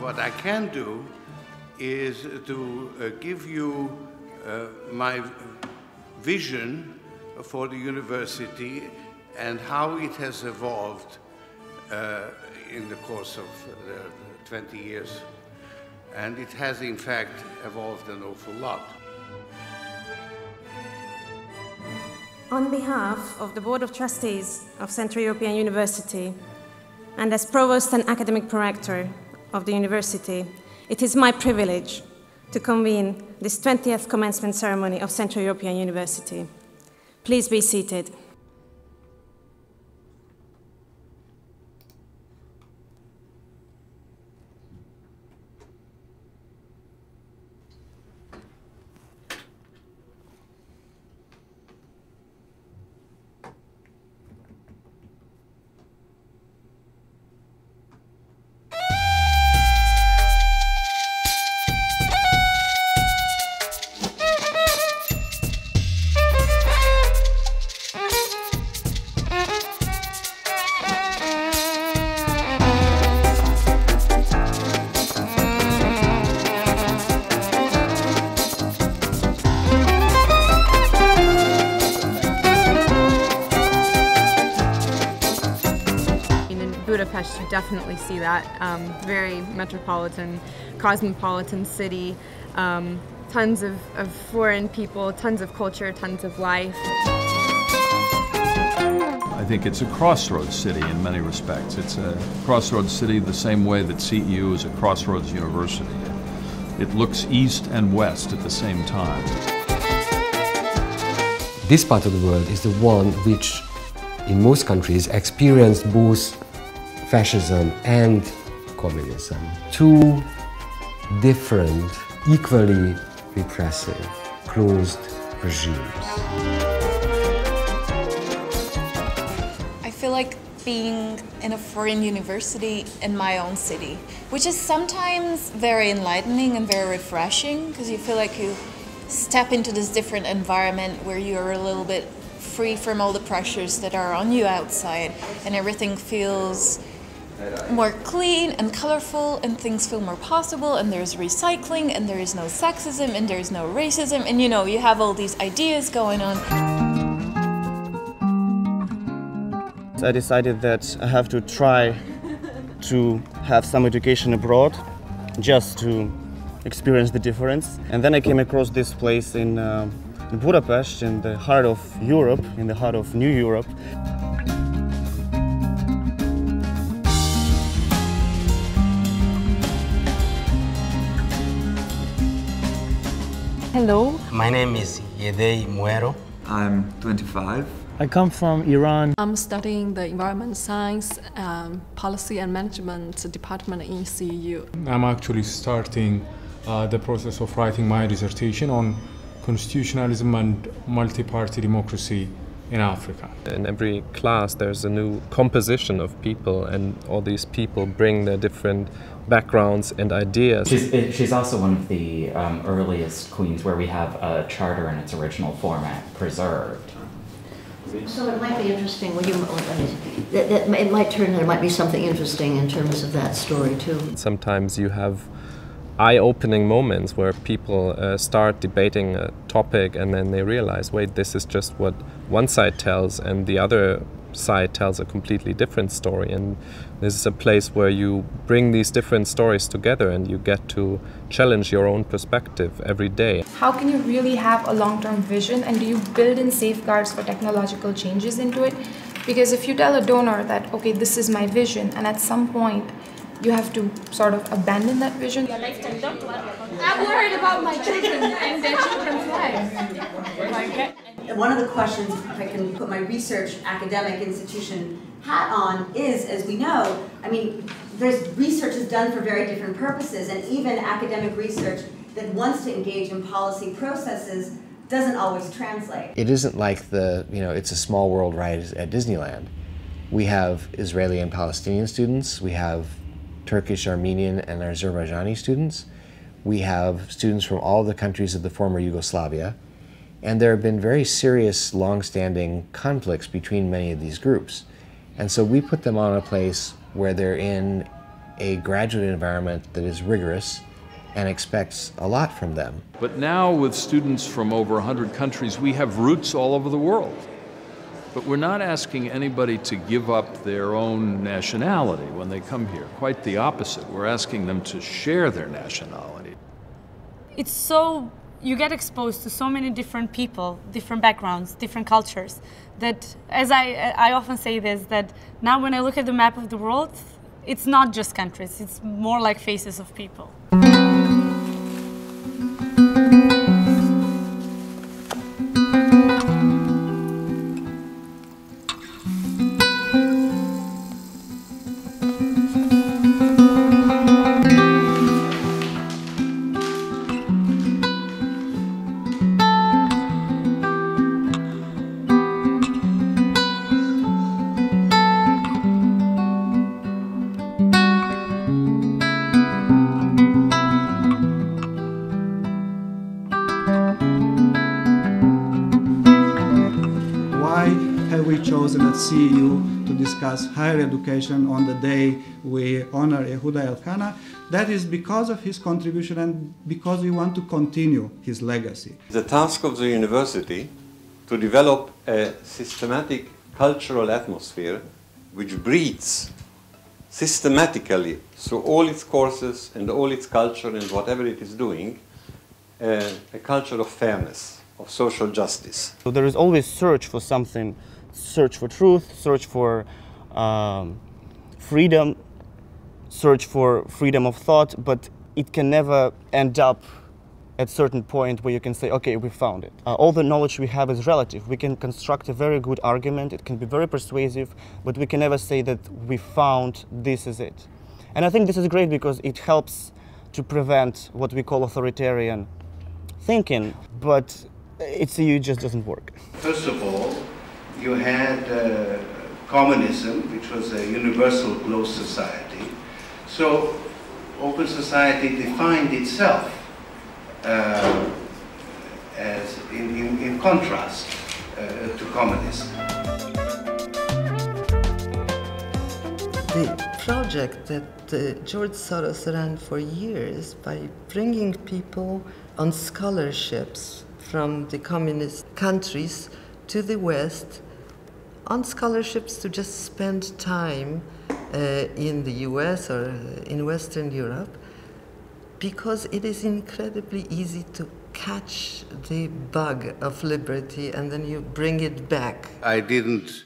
what I can do is to give you my vision for the university and how it has evolved in the course of 20 years. And it has, in fact, evolved an awful lot. On behalf of the Board of Trustees of Central European University, and as Provost and Academic Prorector of the University, it is my privilege to convene this 20th commencement ceremony of Central European University. Please be seated. You definitely see that. Very metropolitan, cosmopolitan city, tons of foreign people, tons of culture, tons of life. I think it's a crossroads city in many respects. It's a crossroads city the same way that CEU is a crossroads university. It looks east and west at the same time. This part of the world is the one which, in most countries, experienced both fascism and communism. Two different, equally repressive, closed regimes. I feel like being in a foreign university in my own city, which is sometimes very enlightening and very refreshing, because you feel like you step into this different environment where you're a little bit free from all the pressures that are on you outside, and everything feels more clean and colorful, and things feel more possible, and there's recycling, and there is no sexism, and there's no racism, and you know, you have all these ideas going on. I decided that I have to try to have some education abroad, just to experience the difference. And then I came across this place in Budapest, in the heart of Europe, in the heart of New Europe. Hello. My name is Yedei Muero. I'm 25. I come from Iran. I'm studying the environment science, policy and management department in CEU. I'm actually starting the process of writing my dissertation on constitutionalism and multi-party democracy in Africa. In every class there's a new composition of people, and all these people bring their different backgrounds and ideas. She's also one of the earliest queens where we have a charter in its original format preserved. So it might be interesting, it might turn there might be something interesting in terms of that story too. Sometimes you have eye-opening moments where people start debating a topic, and then they realize, wait, this is just what one side tells, and the other side tells a completely different story. And this is a place where you bring these different stories together, and you get to challenge your own perspective every day. How can you really have a long-term vision, and do you build in safeguards for technological changes into it? Because if you tell a donor that, okay, this is my vision, and at some point you have to sort of abandon that vision. I'm worried about my children and their children's lives. One of the questions, if I can put my research academic institution hat on, is, as we know, I mean, there's research is done for very different purposes, and even academic research that wants to engage in policy processes doesn't always translate. It isn't like the, it's a small world ride at Disneyland. We have Israeli and Palestinian students, we have Turkish, Armenian, and Azerbaijani students. We have students from all the countries of the former Yugoslavia, and there have been very serious, long-standing conflicts between many of these groups. And so we put them on a place where they're in a graduate environment that is rigorous and expects a lot from them. But now with students from over 100 countries, we have roots all over the world. But we're not asking anybody to give up their own nationality when they come here. Quite the opposite. We're asking them to share their nationality. It's so, you get exposed to so many different people, different backgrounds, different cultures, that, as I often say this, that now when I look at the map of the world, it's not just countries, it's more like faces of people. CEU to discuss higher education on the day we honor Yehuda Elkana. That is because of his contribution and because we want to continue his legacy. The task of the university to develop a systematic cultural atmosphere which breeds systematically through all its courses and all its culture and whatever it is doing, a culture of fairness, of social justice. So there is always search for something, search for truth, search for freedom, search for freedom of thought, but it can never end up at a certain point where you can say, okay, we found it. All the knowledge we have is relative. We can construct a very good argument, it can be very persuasive, but we can never say that we found this is it. And I think this is great because it helps to prevent what we call authoritarian thinking, but CEU just doesn't work. First of all, you had communism, which was a universal closed society. So open society defined itself as in contrast to communism. The project that George Soros ran for years by bringing people on scholarships from the communist countries to the West, on scholarships to just spend time in the US or in Western Europe, because it is incredibly easy to catch the bug of liberty and then you bring it back. I didn't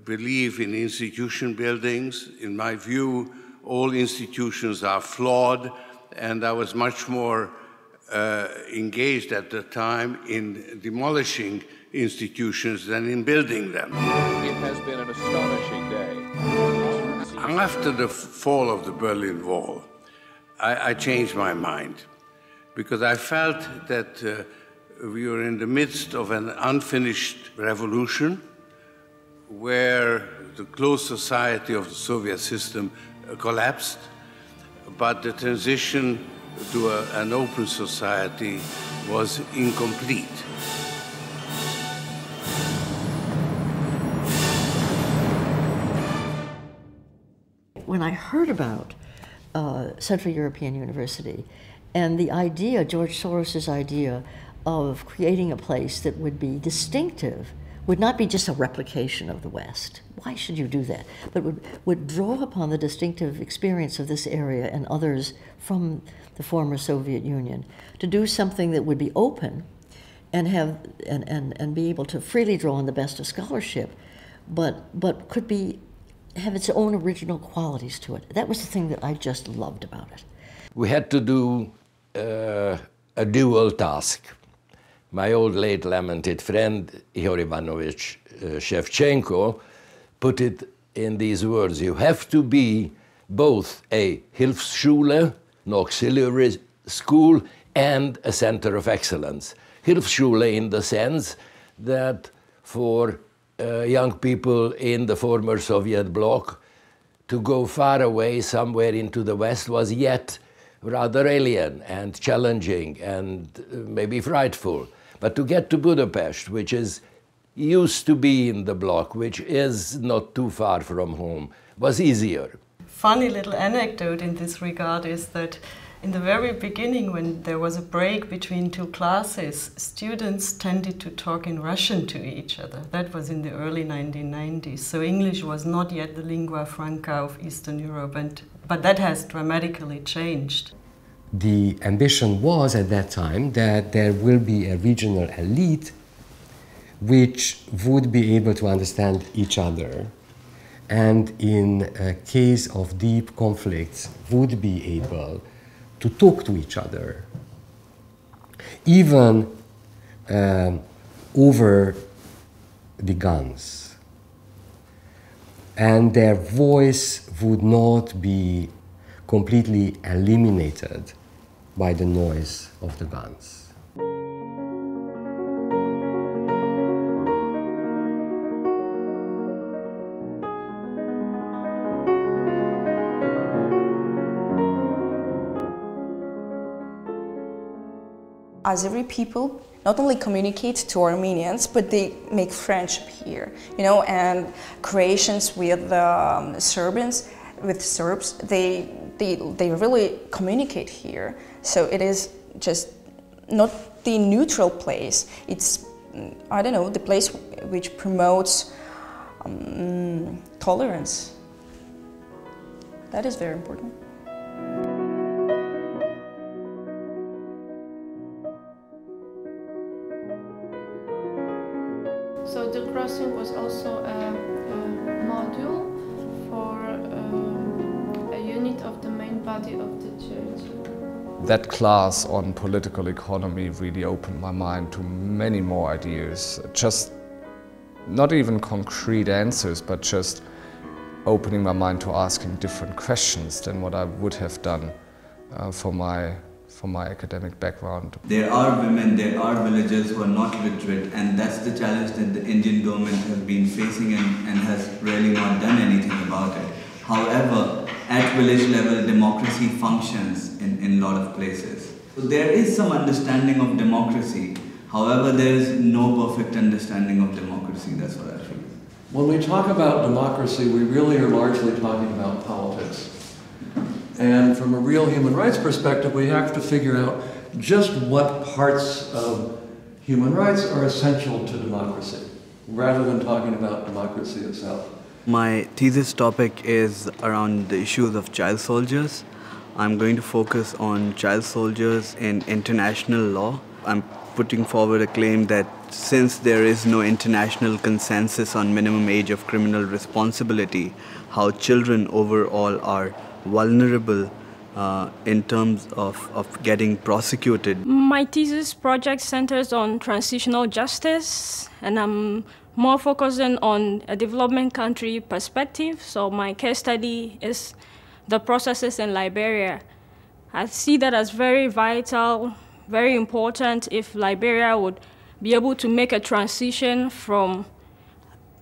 believe in institution buildings. In my view, all institutions are flawed, and I was much more engaged at the time in demolishing institutions than in building them. It has been an astonishing day. After the fall of the Berlin Wall, I changed my mind because I felt that we were in the midst of an unfinished revolution where the closed society of the Soviet system collapsed, but the transition to an open society was incomplete. When I heard about Central European University and the idea, George Soros's idea of creating a place that would be distinctive, would not be just a replication of the West. Why should you do that? But would draw upon the distinctive experience of this area and others from the former Soviet Union to do something that would be open and have and be able to freely draw on the best of scholarship, but could have its own original qualities to it. That was the thing that I just loved about it. We had to do a dual task. My old late lamented friend, Ihor Ivanovich Shevchenko, put it in these words: you have to be both a Hilfsschule, an auxiliary school, and a center of excellence. Hilfsschule in the sense that for young people in the former Soviet bloc, to go far away somewhere into the West was yet rather alien and challenging and maybe frightful. But to get to Budapest, which is used to be in the bloc, which is not too far from home, was easier. funny little anecdote in this regard is that in the very beginning, when there was a break between two classes, students tended to talk in Russian to each other. That was in the early 1990s. So English was not yet the lingua franca of Eastern Europe, but that has dramatically changed. The ambition was at that time that there will be a regional elite which would be able to understand each other, and in a case of deep conflicts would be able to talk to each other, even over the guns. And their voice would not be completely eliminated by the noise of the guns. Azeri people not only communicate to Armenians, but they make friendship here, you know, and Croatians with Serbs, they really communicate here. So it is just not the neutral place. It's, I don't know, the place which promotes tolerance. That is very important. So the crossing was also a module for a unit of the main body of the church. That class on political economy really opened my mind to many more ideas. Just not even concrete answers, but just opening my mind to asking different questions than what I would have done for my academic background. There are women, there are villagers who are not literate, and that's the challenge that the Indian government has been facing and has really not done anything about it. However, at village level, democracy functions in a lot of places. So there is some understanding of democracy. However, there is no perfect understanding of democracy. That's what I feel. When we talk about democracy, we really are largely talking about politics. And from a real human rights perspective, we have to figure out just what parts of human rights are essential to democracy, rather than talking about democracy itself. My thesis topic is around the issues of child soldiers. I'm going to focus on child soldiers in international law. I'm putting forward a claim that since there is no international consensus on minimum age of criminal responsibility, how children overall are vulnerable in terms of getting prosecuted. My thesis project centers on transitional justice, and I'm more focusing on a development country perspective. So my case study is the processes in Liberia. I see that as very vital, very important if Liberia would be able to make a transition from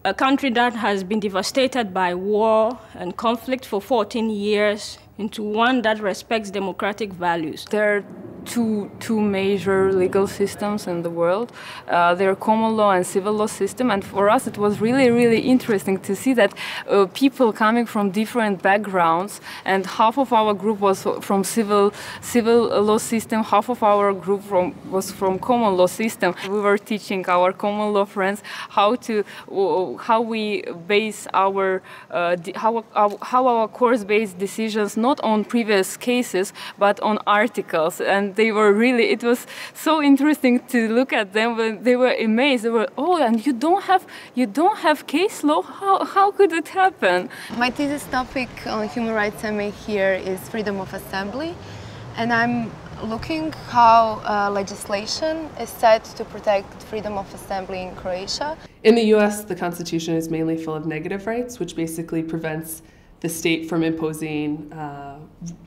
a country that has been devastated by war and conflict for 14 years into one that respects democratic values. There are two major legal systems in the world. There are common law and civil law system, and for us it was really interesting to see that people coming from different backgrounds, and half of our group was from civil law system, half of our group was from common law system. We were teaching our common law friends how we base our how our course-based decisions not on previous cases but on articles, and they were really, it was so interesting to look at them when they were amazed. They were, oh, and you don't have case law? How could it happen? My thesis topic on human rights MA here is freedom of assembly, and I'm looking how legislation is set to protect freedom of assembly in Croatia. In the US, the Constitution is mainly full of negative rights, which basically prevents the state from imposing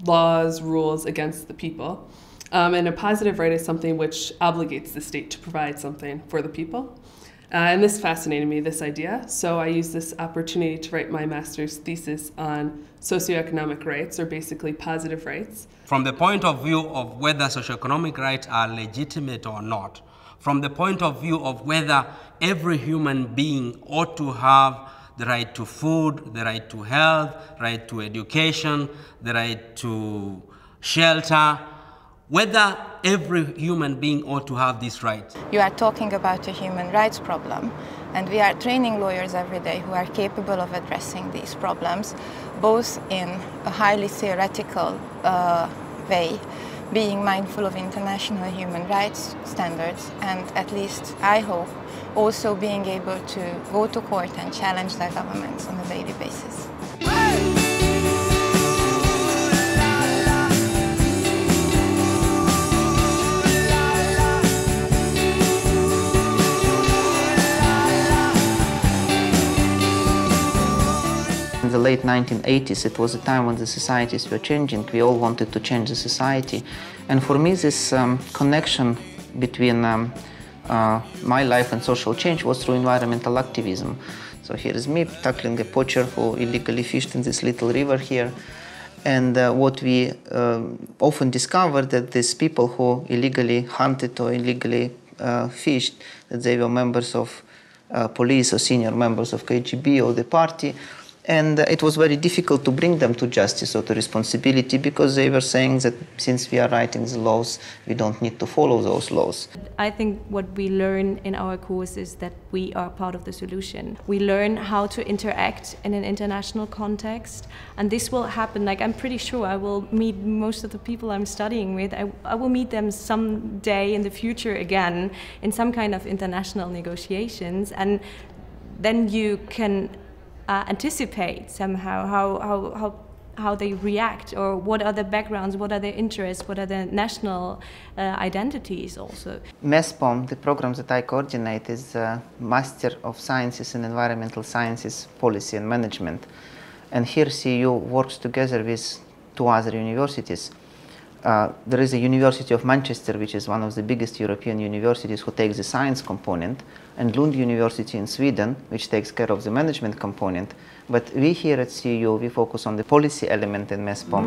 laws, rules against the people. And a positive right is something which obligates the state to provide something for the people. And this fascinated me, this idea. So I used this opportunity to write my master's thesis on socioeconomic rights, or basically positive rights. From the point of view of whether socioeconomic rights are legitimate or not, from the point of view of whether every human being ought to have the right to food, the right to health, right to education, the right to shelter, whether every human being ought to have this right. You are talking about a human rights problem, and we are training lawyers every day who are capable of addressing these problems, both in a highly theoretical way, being mindful of international human rights standards, and at least, I hope, also being able to go to court and challenge their governments on a daily basis. In the late 1980s, it was a time when the societies were changing. We all wanted to change the society. And for me, this connection between my life and social change was through environmental activism. So here is me tackling a poacher who illegally fished in this little river here. And what we often discovered that these people who illegally hunted or illegally fished, that they were members of police or senior members of KGB or the party. And it was very difficult to bring them to justice or to responsibility because they were saying that since we are writing the laws, we don't need to follow those laws. I think what we learn in our course is that we are part of the solution. We learn how to interact in an international context, and this will happen. Like, I'm pretty sure I will meet most of the people I'm studying with. I will meet them someday in the future again in some kind of international negotiations, and then you can anticipate somehow how they react, or what are their backgrounds, what are their interests, what are their national identities also. MESPOM, the program that I coordinate, is Master of Sciences in Environmental Sciences, Policy and Management. And here CEU works together with two other universities. There is a University of Manchester, which is one of the biggest European universities, who takes the science component, and Lund University in Sweden, which takes care of the management component. But we here at CEU, we focus on the policy element in MESPOM.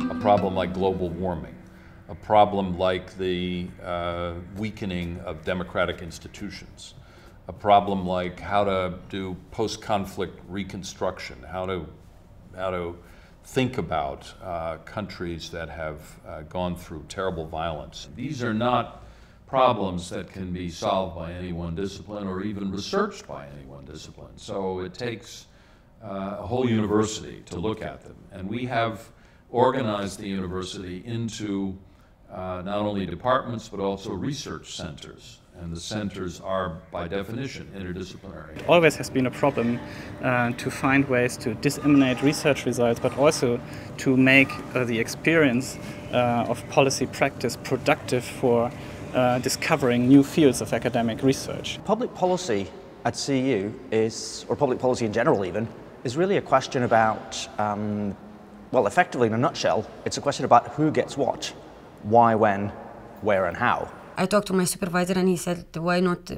A problem like global warming, a problem like the weakening of democratic institutions, a problem like how to do post-conflict reconstruction, how to think about countries that have gone through terrible violence. These are not problems that can be solved by any one discipline or even researched by any one discipline. So it takes a whole university to look at them. And we have organized the university into not only departments but also research centers. And the centers are, by definition, interdisciplinary. Always has been a problem to find ways to disseminate research results, but also to make the experience of policy practice productive for discovering new fields of academic research. Public policy at CEU is, or public policy in general even, is really a question about, well, effectively in a nutshell, it's a question about who gets what, why, when, where and how. I talked to my supervisor and he said, why not,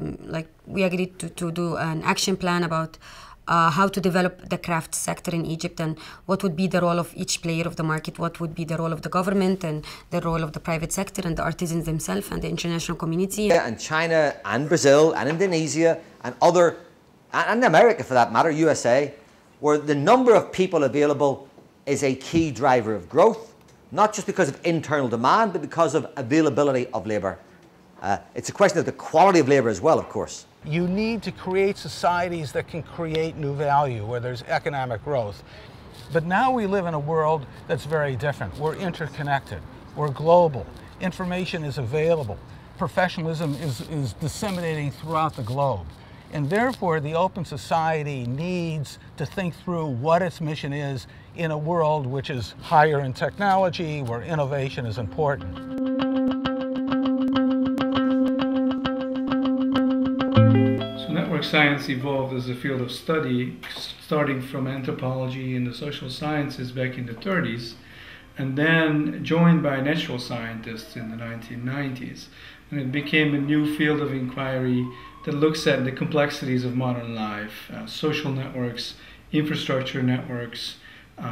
we agreed to do an action plan about how to develop the craft sector in Egypt and what would be the role of each player of the market, what would be the role of the government and the role of the private sector and the artisans themselves and the international community. And China and Brazil and Indonesia and and America for that matter, USA, where the number of people available is a key driver of growth, not just because of internal demand, but because of availability of labour. It's a question of the quality of labour as well, of course. You need to create societies that can create new value, where there's economic growth. But now we live in a world that's very different. We're interconnected. We're global. Information is available. Professionalism is disseminating throughout the globe. And therefore, the open society needs to think through what its mission is in a world which is higher in technology, where innovation is important. Network science evolved as a field of study, starting from anthropology and the social sciences back in the 30s, and then joined by natural scientists in the 1990s. And it became a new field of inquiry that looks at the complexities of modern life, social networks, infrastructure networks,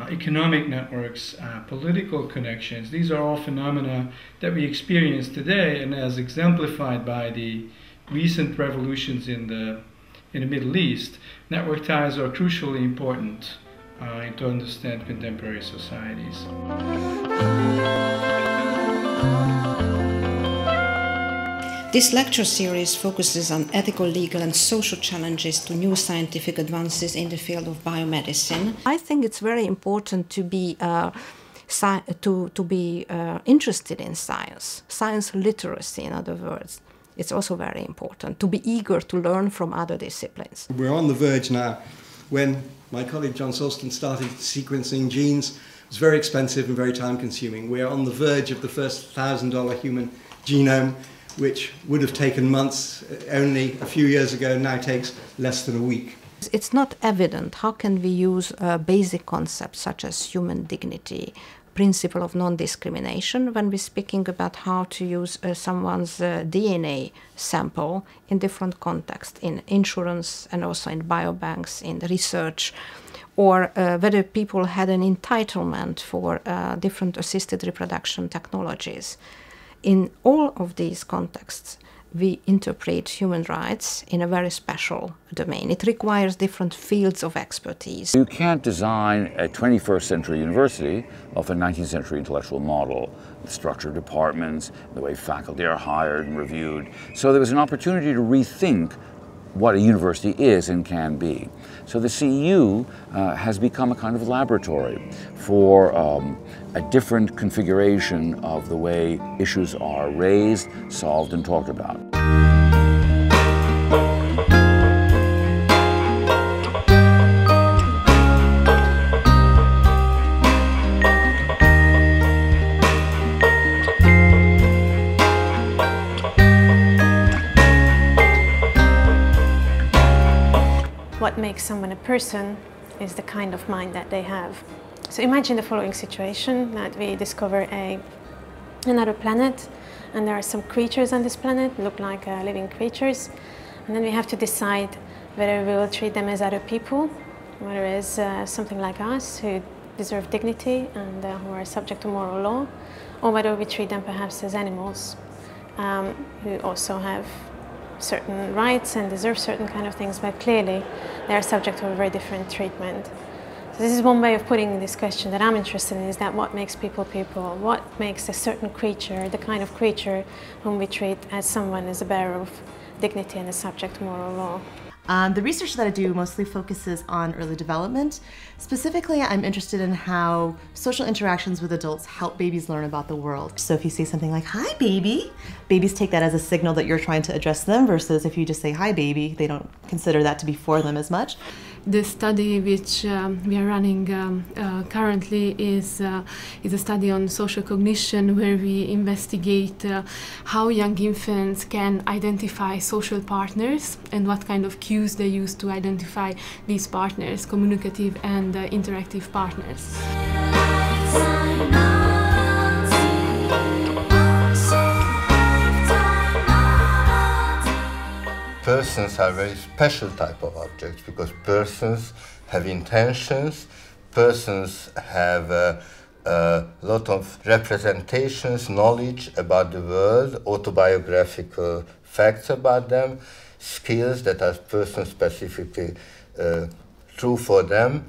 economic networks, political connections. These are all phenomena that we experience today, and as exemplified by the recent revolutions in the Middle East, network ties are crucially important to understand contemporary societies. This lecture series focuses on ethical, legal and social challenges to new scientific advances in the field of biomedicine. I think it's very important to be interested in science, science literacy in other words. It's also very important to be eager to learn from other disciplines. We're on the verge now. When my colleague John Sulston started sequencing genes, it was very expensive and very time consuming. We're on the verge of the first $1,000 human genome, which would have taken months only a few years ago, now takes less than a week. It's not evident how can we use basic concepts such as human dignity, principle of non-discrimination when we're speaking about how to use someone's DNA sample in different contexts, in insurance and also in biobanks, in research, or whether people had an entitlement for different assisted reproduction technologies. In all of these contexts, we interpret human rights in a very special domain. It requires different fields of expertise. You can't design a 21st century university off a 19th century intellectual model, the structure of departments, the way faculty are hired and reviewed. So there was an opportunity to rethink what a university is and can be. So the CEU has become a kind of laboratory for a different configuration of the way issues are raised, solved, and talked about. What makes someone a person is the kind of mind that they have. So imagine the following situation, that we discover another planet, and there are some creatures on this planet, look like living creatures, and then we have to decide whether we will treat them as other people, whether as something like us who deserve dignity and who are subject to moral law, or whether we treat them perhaps as animals who also have certain rights and deserve certain kind of things, but clearly they are subject to a very different treatment. So this is one way of putting this question that I'm interested in, is that what makes people people? What makes a certain creature the kind of creature whom we treat as someone as a bearer of dignity and a subject to moral law? The research that I do mostly focuses on early development. Specifically, I'm interested in how social interactions with adults help babies learn about the world. So if you say something like, "Hi, baby," babies take that as a signal that you're trying to address them, versus if you just say, "Hi, baby," they don't consider that to be for them as much. The study which we are running currently is a study on social cognition, where we investigate how young infants can identify social partners and what kind of cues they use to identify these partners, communicative and interactive partners. Persons are a very special type of objects because persons have intentions, persons have a lot of representations, knowledge about the world, autobiographical facts about them, skills that are person specifically true for them.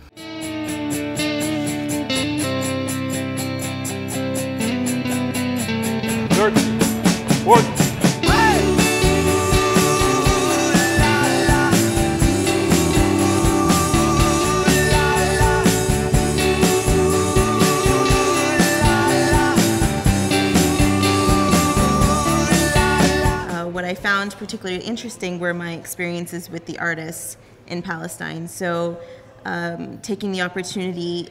What I found particularly interesting were my experiences with the artists in Palestine. So taking the opportunity,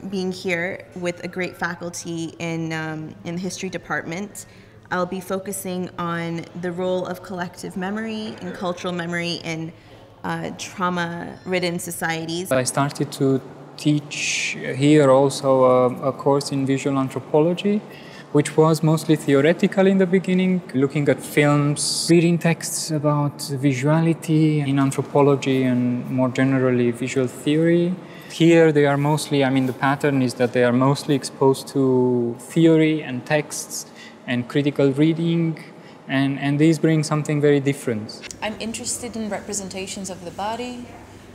being here with a great faculty in the history department, I'll be focusing on the role of collective memory and cultural memory in trauma-ridden societies. I started to teach here also a course in visual anthropology, which was mostly theoretical in the beginning, looking at films, reading texts about visuality in anthropology and more generally visual theory. Here they are mostly, the pattern is that they are mostly exposed to theory and texts and critical reading, and these bring something very different. I'm interested in representations of the body,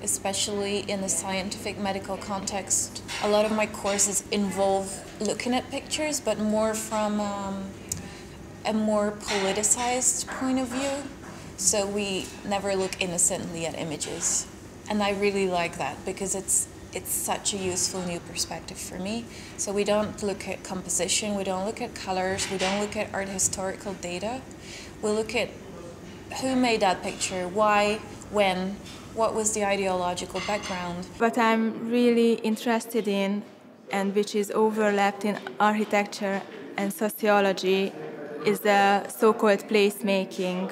especially in the scientific medical context. A lot of my courses involve looking at pictures, but more from a more politicized point of view. So we never look innocently at images. And I really like that because it's such a useful new perspective for me. So we don't look at composition, we don't look at colors, we don't look at art historical data. We look at who made that picture, why, when, what was the ideological background. What I'm really interested in, and which is overlapped in architecture and sociology, is the so-called placemaking.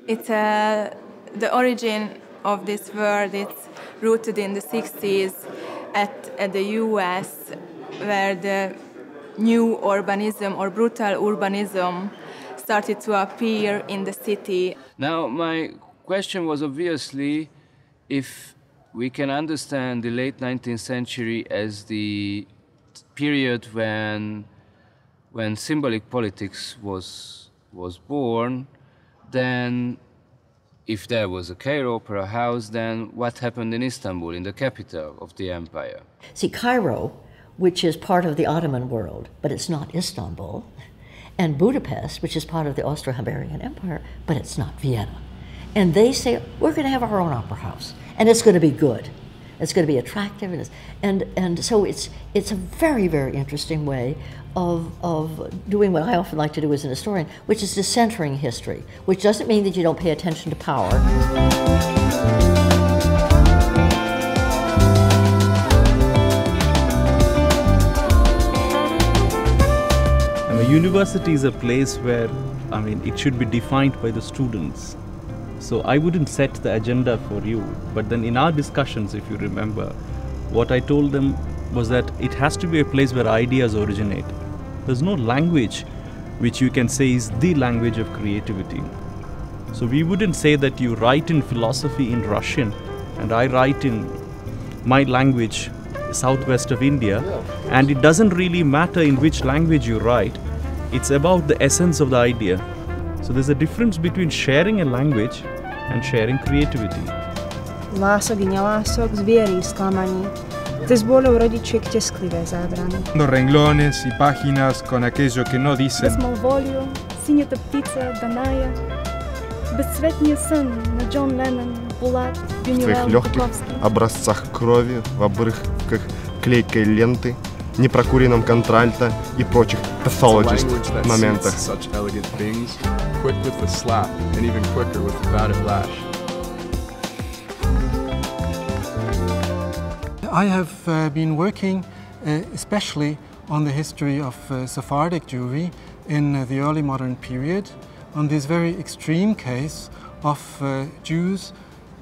It's the origin of this word. It's rooted in the 60s at the US, where the new urbanism or brutal urbanism started to appear in the city. Now, my question was obviously if we can understand the late 19th century as the period when symbolic politics was born, then if there was a Cairo Opera House, then what happened in Istanbul, in the capital of the empire? See, Cairo, which is part of the Ottoman world, but it's not Istanbul, and Budapest, which is part of the Austro-Hungarian Empire, but it's not Vienna. And they say, we're going to have our own opera house, and it's going to be good. It's going to be attractive, and so it's a very, very interesting way of doing what I often like to do as an historian, which is decentering history, which doesn't mean that you don't pay attention to power. A university is a place where, it should be defined by the students. So I wouldn't set the agenda for you, but then in our discussions, if you remember, what I told them was that it has to be a place where ideas originate. There's no language which you can say is the language of creativity. So we wouldn't say that you write in philosophy in Russian and I write in my language, southwest of India, and it doesn't really matter in which language you write. It's about the essence of the idea. So there's a difference between sharing a language and sharing creativity. Lások i nelások, zvieri sklamaní. Tesbolo rodiče tesklivé zábrany. Renglones y páginas con aquello que no dicen. Безмалволию, синята птица, Даная. Бесцветния сын на Джон Леннон, Булат, Юнивел, Буковский. Образцах крови, в обрывках клейкой ленты, непрокуренном контральто и прочих pathologist моментах. Such elegant things, quick with the slap, and even quicker with the batted lash. I have been working especially on the history of Sephardic Jewry in the early modern period, on this very extreme case of Jews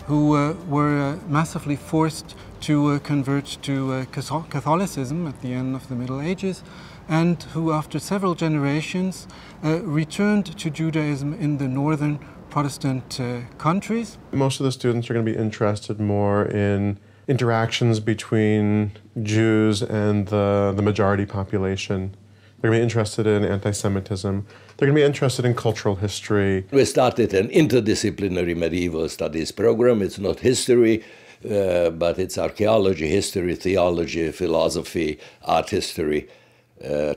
who were massively forced to convert to Catholicism at the end of the Middle Ages, and who after several generations returned to Judaism in the northern Protestant countries. Most of the students are going to be interested more in interactions between Jews and the majority population. They're going to be interested in anti-Semitism. They're going to be interested in cultural history. We started an interdisciplinary medieval studies program. It's not history, but it's archaeology, history, theology, philosophy, art history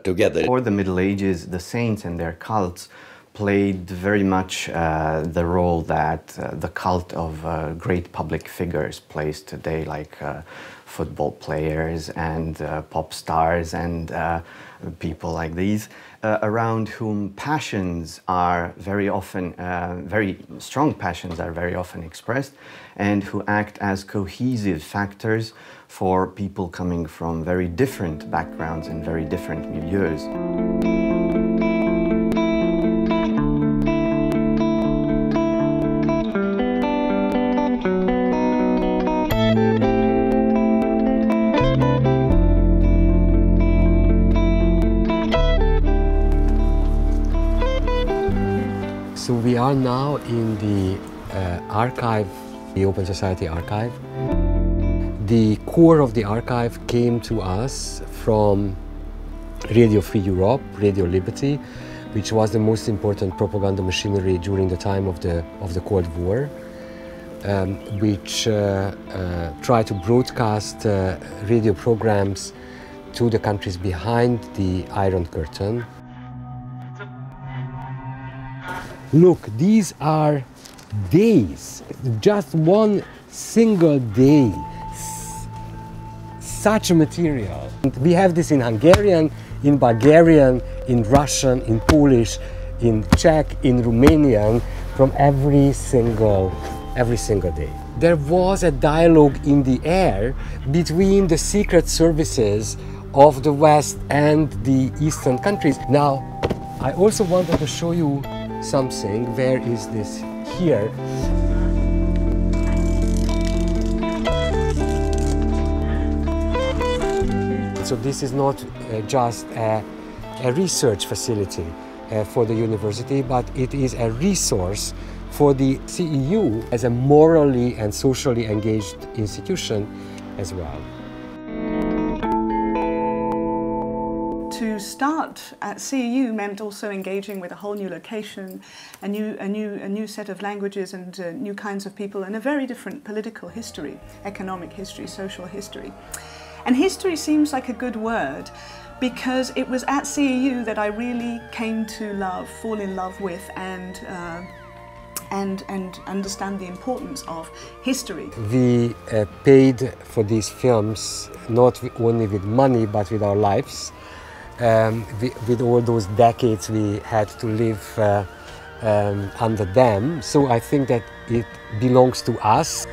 together. Before the Middle Ages, the saints and their cults played very much the role that the cult of great public figures plays today, like football players and pop stars and people like these, around whom passions are very often, very strong passions are very often expressed, and who act as cohesive factors for people coming from very different backgrounds and very different milieus. are now in the archive, the Open Society archive. The core of the archive came to us from Radio Free Europe, Radio Liberty, which was the most important propaganda machinery during the time of the Cold War, which tried to broadcast radio programs to the countries behind the Iron Curtain. Look, these are days, just one single day, such a material. We have this in Hungarian, in Bulgarian, in Russian, in Polish, in Czech, in Romanian, from every single day. There was a dialogue in the air between the secret services of the West and the Eastern countries. Now, I also wanted to show you something. Where is this? Here. So this is not just a research facility for the university, but it is a resource for the CEU as a morally and socially engaged institution as well. To start at CEU meant also engaging with a whole new location, a new set of languages and new kinds of people, and a very different political history, economic history, social history. And history seems like a good word because it was at CEU that I really came to fall in love with and understand the importance of history. We paid for these films not only with money but with our lives. With all those decades we had to live under them. So I think that it belongs to us.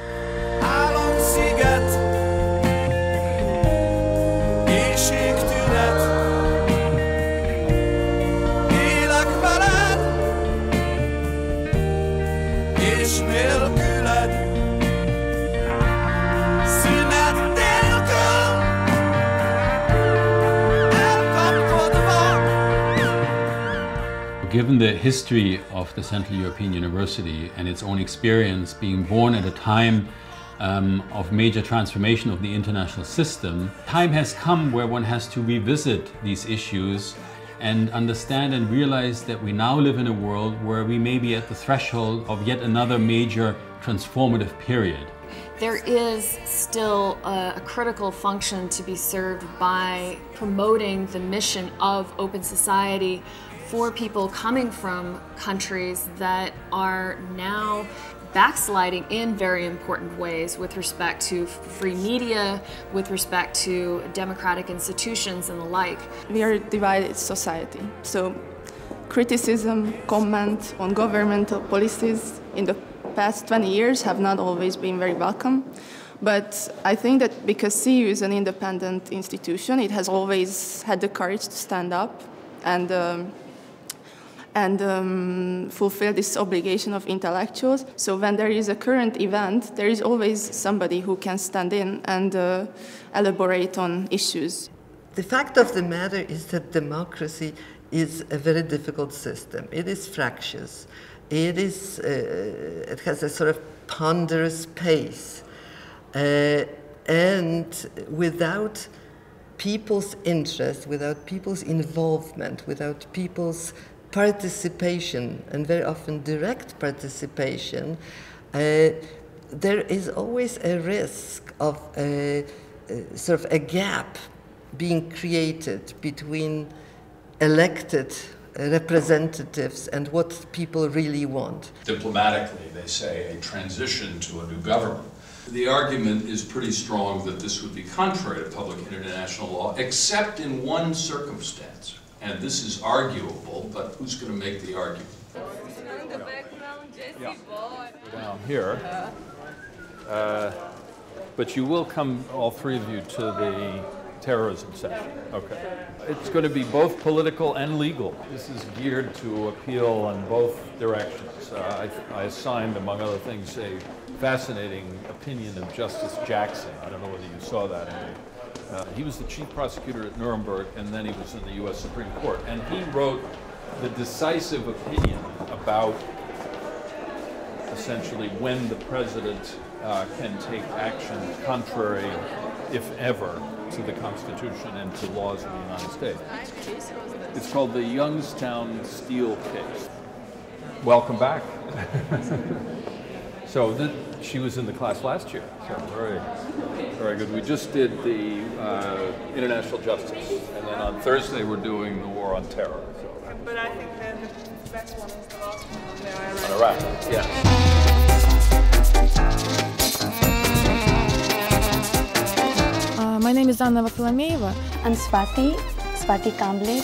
Given the history of the Central European University and its own experience being born at a time of major transformation of the international system, time has come where one has to revisit these issues and understand and realize that we now live in a world where we may be at the threshold of yet another major transformative period. There is still a critical function to be served by promoting the mission of open society for people coming from countries that are now backsliding in very important ways with respect to free media, with respect to democratic institutions and the like. We are a divided society, so criticism, comment on governmental policies in the past 20 years have not always been very welcome. But I think that because CEU is an independent institution, it has always had the courage to stand up and fulfill this obligation of intellectuals. So when there is a current event, there is always somebody who can stand in and elaborate on issues. The fact of the matter is that democracy is a very difficult system. It is fractious. It has a sort of ponderous pace. And without people's interest, without people's involvement, without people's participation, and very often direct participation, there is always a risk of sort of a gap being created between elected representatives and what people really want. Diplomatically, they say a transition to a new government. The argument is pretty strong that this would be contrary to public and international law, except in one circumstance. And this is arguable, but who's going to make the argument? Down here. But you will come, all three of you, to the terrorism session. Okay. It's going to be both political and legal. This is geared to appeal in both directions. I assigned, among other things, a fascinating opinion of Justice Jackson. I don't know whether you saw that. He was the chief prosecutor at Nuremberg, and then he was in the U.S. Supreme Court. And he wrote the decisive opinion about essentially when the president can take action contrary, if ever, to the Constitution and to laws of the United States. It's called the Youngstown Steel case. Welcome back. So she was in the class last year, so very good. We just did the international justice, and then on Thursday we're doing the war on terror. So. But I think the best one is the last one On Iraq, yeah. My name is Anna Vafilomeyeva. I'm Swati Kamble.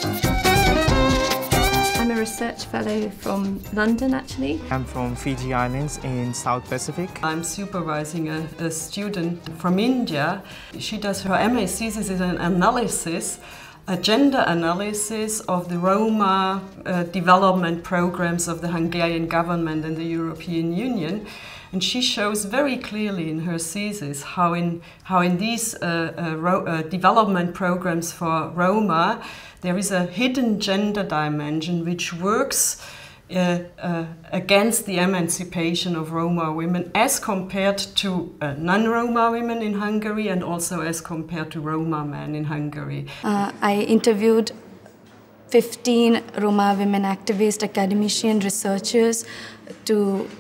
I'm a research fellow from London, actually. I'm from Fiji Islands in South Pacific. I'm supervising a student from India. She does her MA thesis in an analysis, a gender analysis of the Roma development programs of the Hungarian government and the European Union. And she shows very clearly in her thesis how in these development programs for Roma, there is a hidden gender dimension which works against the emancipation of Roma women as compared to non-Roma women in Hungary and also as compared to Roma men in Hungary. I interviewed 15 Roma women activists, academicians, researchers to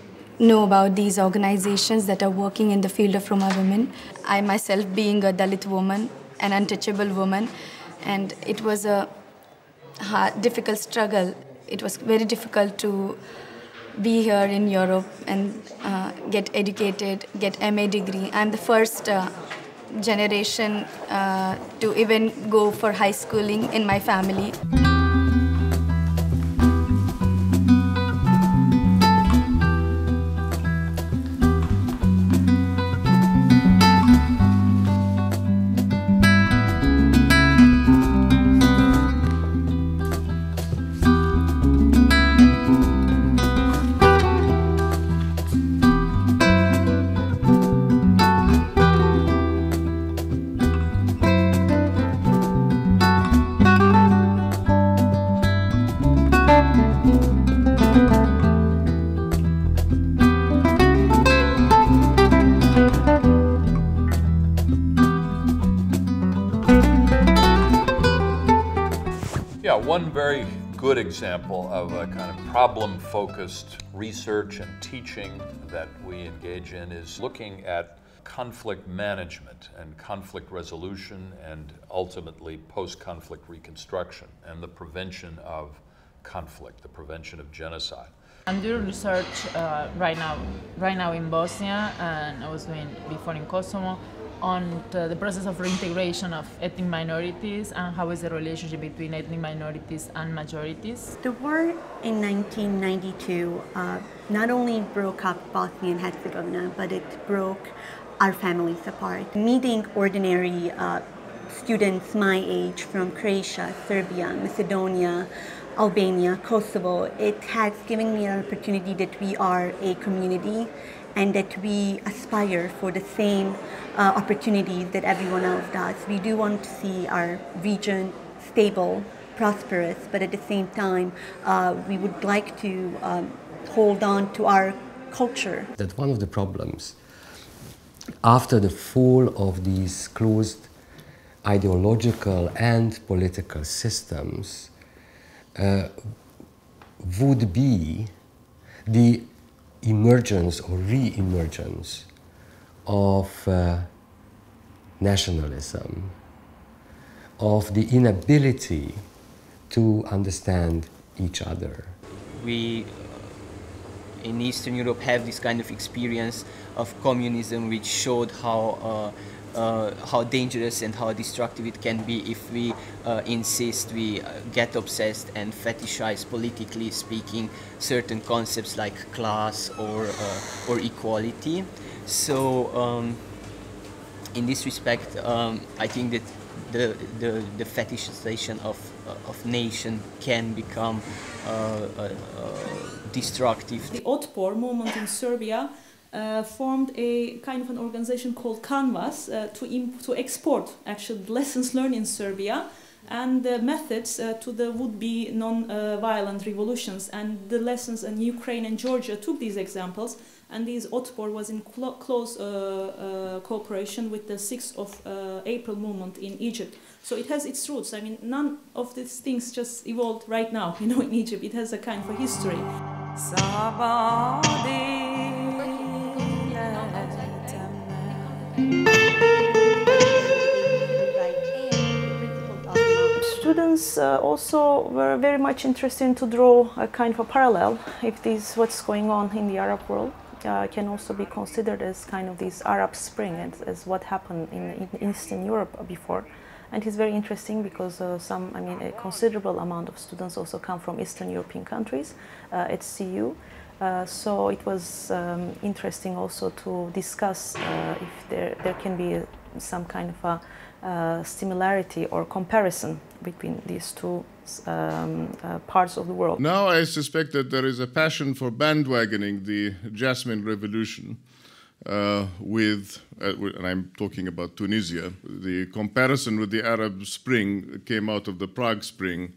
know about these organizations that are working in the field of Roma women. I myself being a Dalit woman, an untouchable woman, and it was a difficult struggle. It was very difficult to be here in Europe and get educated, get MA degree. I'm the first generation to even go for high schooling in my family. One very good example of a kind of problem-focused research and teaching that we engage in is looking at conflict management and conflict resolution and ultimately post-conflict reconstruction and the prevention of conflict, the prevention of genocide. I'm doing research right now in Bosnia, and I was doing before in Kosovo, on the process of reintegration of ethnic minorities and how is the relationship between ethnic minorities and majorities. The war in 1992 not only broke up Bosnia and Herzegovina, but it broke our families apart. Meeting ordinary students my age from Croatia, Serbia, Macedonia, Albania, Kosovo, it has given me an opportunity that we are a community and that we aspire for the same opportunities that everyone else does. We do want to see our region stable, prosperous, but at the same time, we would like to hold on to our culture. That one of the problems after the fall of these closed ideological and political systems would be the emergence or re-emergence of nationalism, of the inability to understand each other. We in Eastern Europe have this kind of experience of communism which showed how dangerous and how destructive it can be if we insist, we get obsessed and fetishize, politically speaking, certain concepts like class or equality. So in this respect, I think that the fetishization of nation can become destructive. The Otpor movement in Serbia formed a kind of an organization called Canvas to export actually lessons learned in Serbia and the methods to the would-be non-violent revolutions. And the lessons in Ukraine and Georgia took these examples, and these Otpor was in close cooperation with the 6th of April movement in Egypt. So it has its roots. I mean, none of these things just evolved right now, you know, in Egypt. It has a kind of a history. Students also were very much interested to draw a kind of a parallel if this what's going on in the Arab world can also be considered as kind of this Arab Spring, as what happened in Eastern Europe before. And it's very interesting because a considerable amount of students also come from Eastern European countries at CEU. So it was interesting also to discuss if there can be some kind of a similarity or comparison between these two parts of the world. Now I suspect that there is a passion for bandwagoning the Jasmine Revolution and I'm talking about Tunisia. The comparison with the Arab Spring came out of the Prague Spring,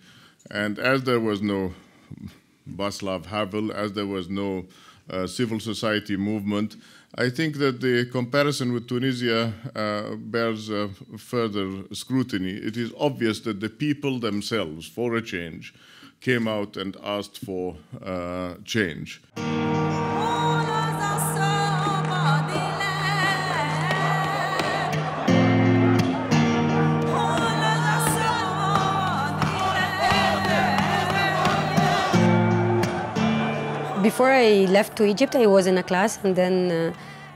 and as there was no Václav Havel, as there was no civil society movement, I think that the comparison with Tunisia bears further scrutiny. It is obvious that the people themselves, for a change, came out and asked for change. Before I left to Egypt, I was in a class, and then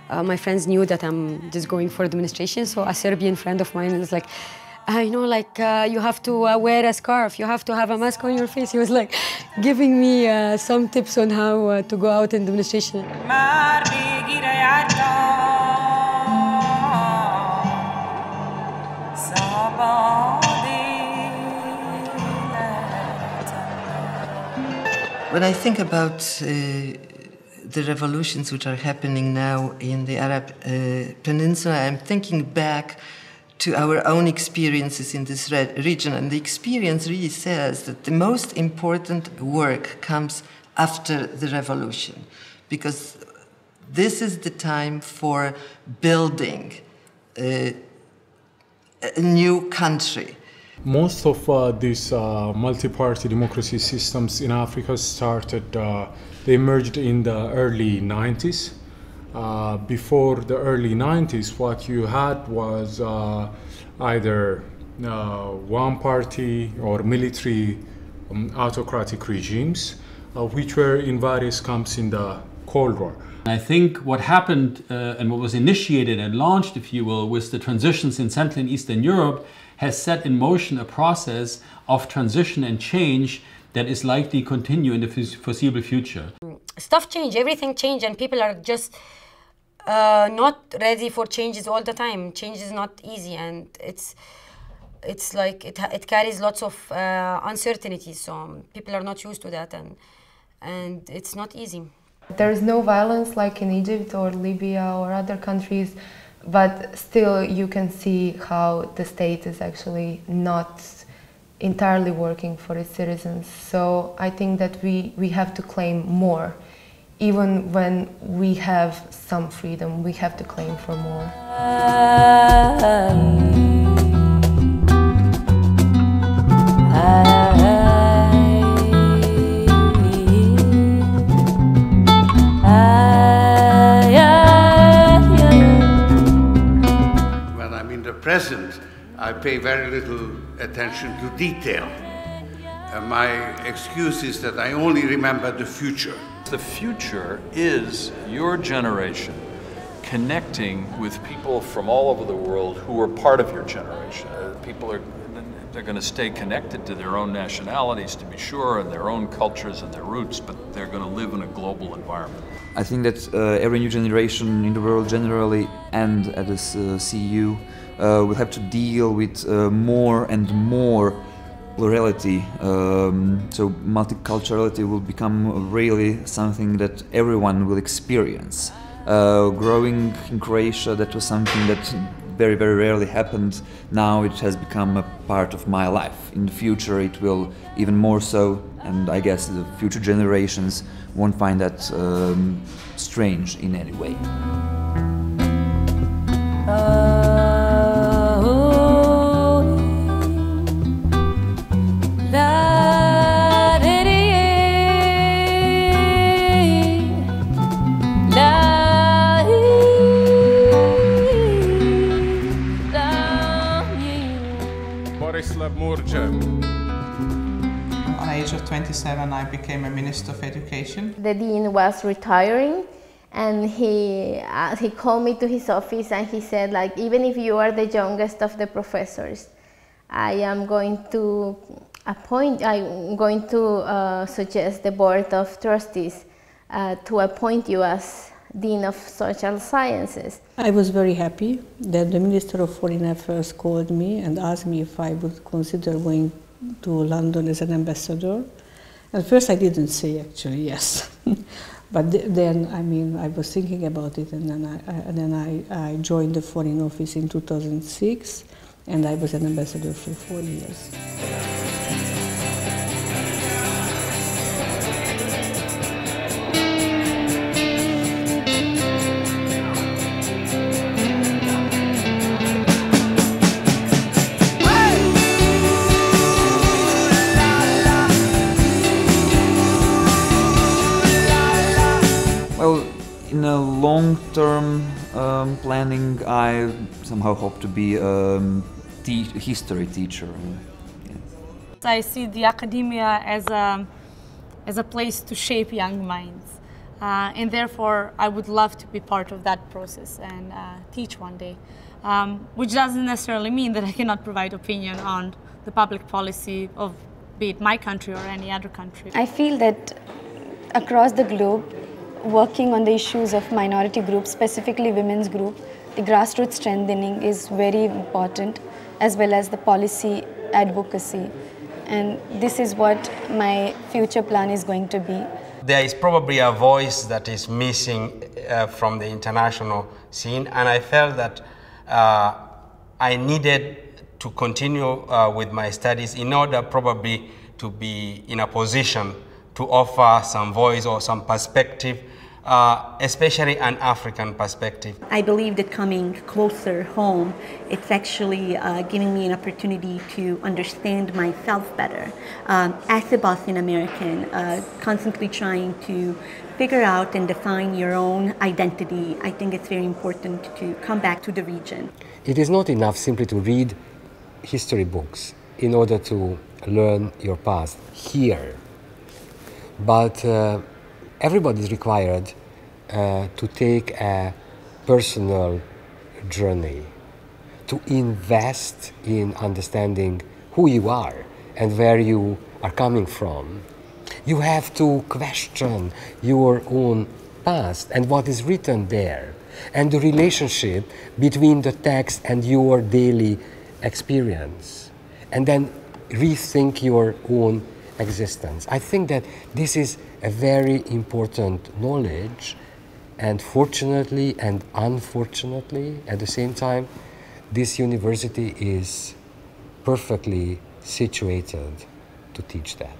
my friends knew that I'm just going for administration. So a Serbian friend of mine was like, you have to wear a scarf, you have to have a mask on your face. He was like giving me some tips on how to go out in the administration. When I think about the revolutions which are happening now in the Arab Peninsula, I'm thinking back to our own experiences in this region, and the experience really says that the most important work comes after the revolution, because this is the time for building a new country. Most of these multi-party democracy systems in Africa started, they emerged in the early 90s. Before the early 90s, what you had was either one party or military autocratic regimes, which were in various camps in the Cold War. I think what happened and what was initiated and launched, if you will, with the transitions in Central and Eastern Europe has set in motion a process of transition and change that is likely to continue in the foreseeable future. Stuff changed, everything changed, and people are just not ready for changes all the time. Change is not easy, and it's like it carries lots of uncertainties, so people are not used to that, and it's not easy. There is no violence like in Egypt or Libya or other countries, but still you can see how the state is actually not entirely working for its citizens. So I think that we have to claim more. Even when we have some freedom, we have to claim for more. Present, I pay very little attention to detail. My excuse is that I only remember the future. The future is your generation connecting with people from all over the world who are part of your generation. They're going to stay connected to their own nationalities, to be sure, and their own cultures and their roots, but they're going to live in a global environment. I think that every new generation in the world generally, and at this CEU, will have to deal with more and more plurality. So multiculturality will become really something that everyone will experience. Growing in Croatia, that was something that very, very rarely happened. Now it has become a part of my life. In the future it will even more so, and I guess the future generations won't find that strange in any way. At the age of 27, I became a Minister of Education. The dean was retiring, and he called me to his office and he said, like, even if you are the youngest of the professors, I am going to suggest the Board of Trustees to appoint you as Dean of Social Sciences. I was very happy that the Minister of Foreign Affairs called me and asked me if I would consider going to London as an ambassador. At first I didn't say actually yes, but then I was thinking about it, and then I joined the Foreign Office in 2006, and I was an ambassador for 4 years. Well, in a long-term planning, I somehow hope to be a history teacher. I see the academia as a place to shape young minds, and therefore I would love to be part of that process and teach one day, which doesn't necessarily mean that I cannot provide opinion on the public policy of, be it my country or any other country. I feel that across the globe, working on the issues of minority groups, specifically women's group, the grassroots strengthening is very important, as well as the policy advocacy. And this is what my future plan is going to be. There is probably a voice that is missing from the international scene, and I felt that I needed to continue with my studies in order probably to be in a position to offer some voice or some perspective, especially an African perspective. I believe that coming closer home, it's actually giving me an opportunity to understand myself better. As a Bosnian American, constantly trying to figure out and define your own identity, I think it's very important to come back to the region. It is not enough simply to read history books in order to learn your past here. But everybody is required to take a personal journey, to invest in understanding who you are and where you are coming from. You have to question your own past and what is written there, and the relationship between the text and your daily experience, and then rethink your own existence. I think that this is a very important knowledge, and fortunately and unfortunately at the same time, this university is perfectly situated to teach that.